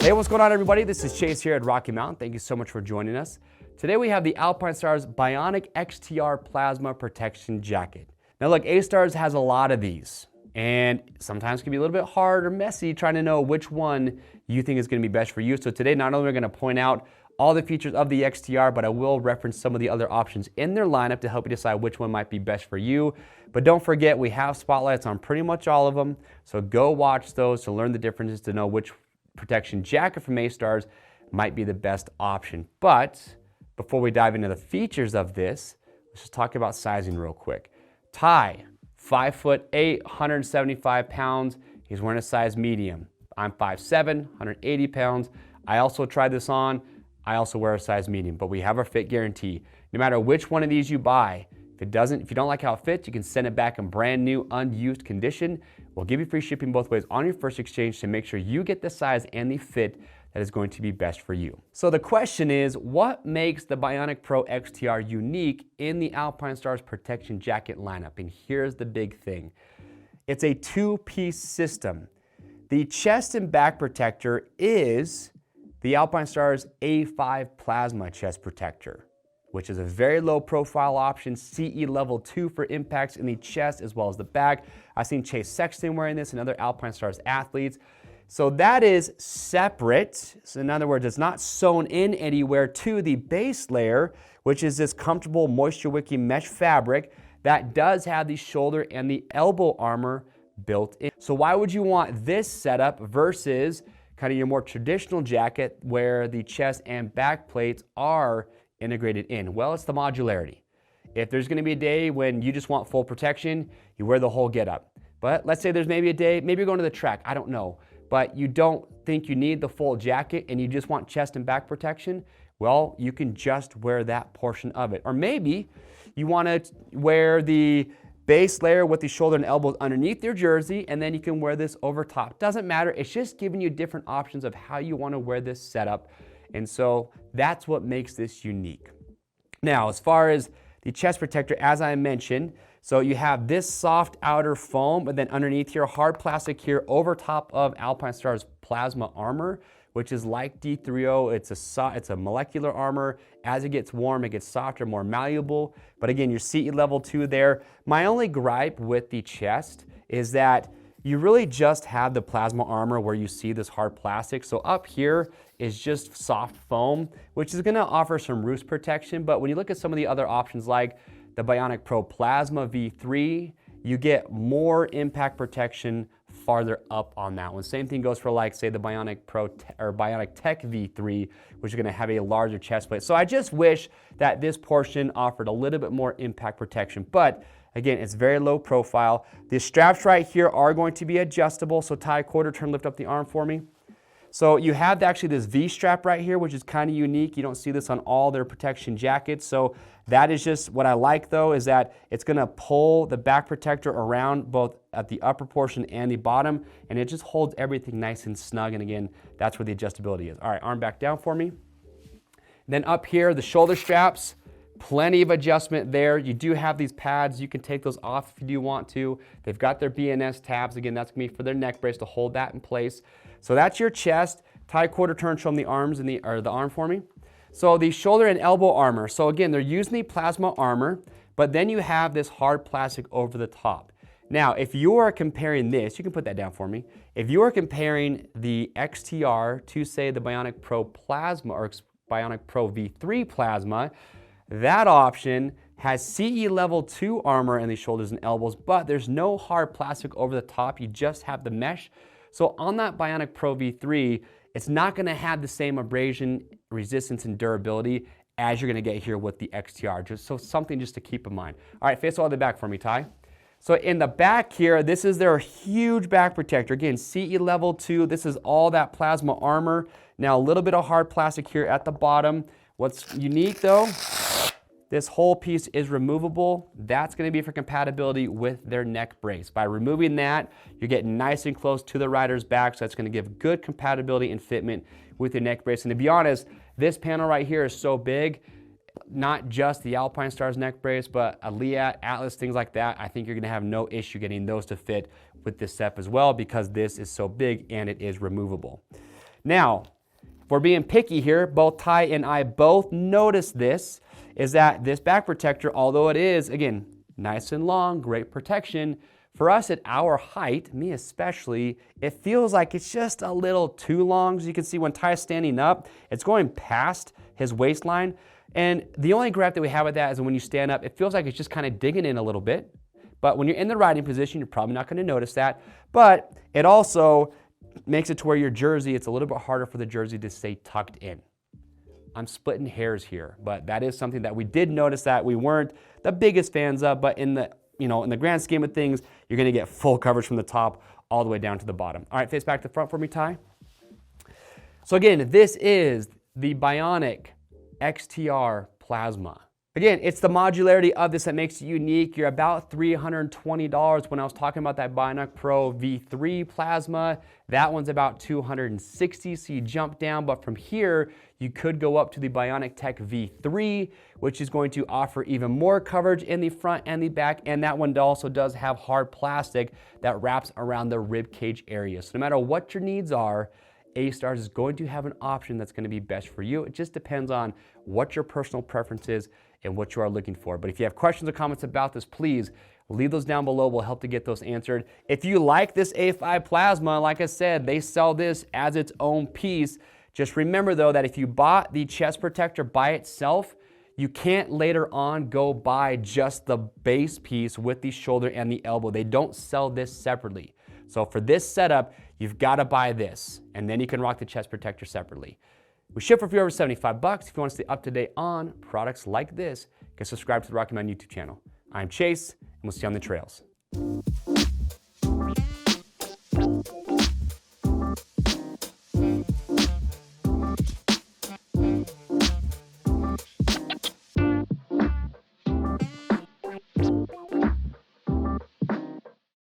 Hey, what's going on, everybody? This is Chase here at Rocky Mountain. Thank you so much for joining us. Today we have the Alpinestars Bionic XTR Plasma Protection Jacket. Now look, A-Stars has a lot of these, and sometimes can be a little bit hard or messy trying to know which one you think is going to be best for you. So today, not only are we going to point out all the features of the XTR, but I will reference some of the other options in their lineup to help you decide which one might be best for you. But don't forget, we have spotlights on pretty much all of them, so go watch those to learn the differences, to know which protection jacket from A-Stars might be the best option. But before we dive into the features of this, let's just talk about sizing real quick. Ty, 5'8", 175 pounds. He's wearing a size medium. I'm 5'7", 180 pounds. I also tried this on. I also wear a size medium, but we have our fit guarantee. No matter which one of these you buy, if you don't like how it fits, you can send it back in brand new, unused condition. We'll give you free shipping both ways on your first exchange to make sure you get the size and the fit that is going to be best for you. So the question is, what makes the Bionic Pro XTR unique in the Alpinestars protection jacket lineup? And here's the big thing. It's a two-piece system. The chest and back protector is the Alpinestars A5 Plasma chest protector, which is a very low profile option, CE level 2 for impacts in the chest as well as the back. I've seen Chase Sexton wearing this and other Alpinestars athletes. So that is separate. So in other words, it's not sewn in anywhere to the base layer, which is this comfortable moisture wicking mesh fabric that does have the shoulder and the elbow armor built in. So why would you want this setup versus kind of your more traditional jacket where the chest and back plates are integrated in? Well, it's the modularity. If there's going to be a day when you just want full protection, you wear the whole getup. But let's say there's maybe a day, maybe you're going to the track, I don't know, but you don't think you need the full jacket and you just want chest and back protection, well, you can just wear that portion of it. Or maybe you want to wear the base layer with the shoulder and elbows underneath your jersey, and then you can wear this over top. Doesn't matter, it's just giving you different options of how you want to wear this setup. And so that's what makes this unique. Now, as far as the chest protector, as I mentioned, so you have this soft outer foam, but then underneath here, hard plastic here over top of Alpinestars plasma armor, which is like D3O. It's a molecular armor. As it gets warm, it gets softer, more malleable. But again, your CE level 2 there. My only gripe with the chest is that you really just have the plasma armor where you see this hard plastic. So up here is just soft foam, which is gonna offer some roost protection. But when you look at some of the other options like the Bionic Pro Plasma V3, you get more impact protection farther up on that one. Same thing goes for, like, say, the Bionic Pro or Bionic Tech V3, which is gonna have a larger chest plate. So I just wish that this portion offered a little bit more impact protection. But again, it's very low profile. The straps right here are going to be adjustable. So Ty, quarter turn, lift up the arm for me. So you have actually this V strap right here, which is kind of unique. You don't see this on all their protection jackets. So that is just what I like, though, is that it's gonna pull the back protector around both at the upper portion and the bottom, and it just holds everything nice and snug. And again, that's where the adjustability is. All right, arm back down for me. Then up here, the shoulder straps, plenty of adjustment there. You do have these pads. You can take those off if you do want to. They've got their BNS tabs. Again, that's gonna be for their neck brace to hold that in place. So that's your chest. Tie quarter turn, show them the arms and the arm for me. So the shoulder and elbow armor. So again, they're using the plasma armor, but then you have this hard plastic over the top. Now, if you are comparing this, you can put that down for me. If you are comparing the XTR to, say, the Bionic Pro Plasma or Bionic Pro V3 Plasma, that option has CE level 2 armor in the shoulders and elbows, but there's no hard plastic over the top. You just have the mesh. So on that Bionic Pro V3, it's not gonna have the same abrasion, resistance, and durability as you're gonna get here with the XTR. Just something just to keep in mind. All right, face all the back for me, Ty. So in the back here, this is their huge back protector. Again, CE level 2, this is all that plasma armor. Now a little bit of hard plastic here at the bottom. What's unique though, this whole piece is removable. That's gonna be for compatibility with their neck brace. By removing that, you're getting nice and close to the rider's back, so that's gonna give good compatibility and fitment with your neck brace. And to be honest, this panel right here is so big, not just the Alpinestars neck brace, but Aaliyah, Atlas, things like that. I think you're gonna have no issue getting those to fit with this set as well because this is so big and it is removable. Now, if we're being picky here, both Ty and I both noticed this, is that this back protector, although it is, again, nice and long, great protection, for us at our height, me especially, it feels like it's just a little too long. As you can see when Ty's standing up, it's going past his waistline. And the only gripe that we have with that is when you stand up, it feels like it's just kind of digging in a little bit. But when you're in the riding position, you're probably not going to notice that. But it also makes it to where your jersey, it's a little bit harder for the jersey to stay tucked in. I'm splitting hairs here, but that is something that we did notice that we weren't the biggest fans of, but in the grand scheme of things, you're gonna get full coverage from the top all the way down to the bottom. All right, face back to the front for me, Ty. So again, this is the Bionic XTR Plasma. Again, it's the modularity of this that makes it unique. You're about $320 when I was talking about that Bionic Pro V3 Plasma. That one's about $260, so you jump down, but from here, you could go up to the Bionic Tech V3, which is going to offer even more coverage in the front and the back, and that one also does have hard plastic that wraps around the rib cage area. So no matter what your needs are, A-Stars is going to have an option that's going to be best for you. It just depends on what your personal preference is and what you are looking for. But if you have questions or comments about this, please leave those down below. We'll help to get those answered. If you like this A5 Plasma, like I said, they sell this as its own piece. Just remember though that if you bought the chest protector by itself, you can't later on go buy just the base piece with the shoulder and the elbow. They don't sell this separately. So for this setup, you've got to buy this, and then you can rock the chest protector separately. We ship for a few over 75 bucks. If you want to stay up to date on products like this, you can subscribe to the Rocky Mountain YouTube channel. I'm Chase, and we'll see you on the trails.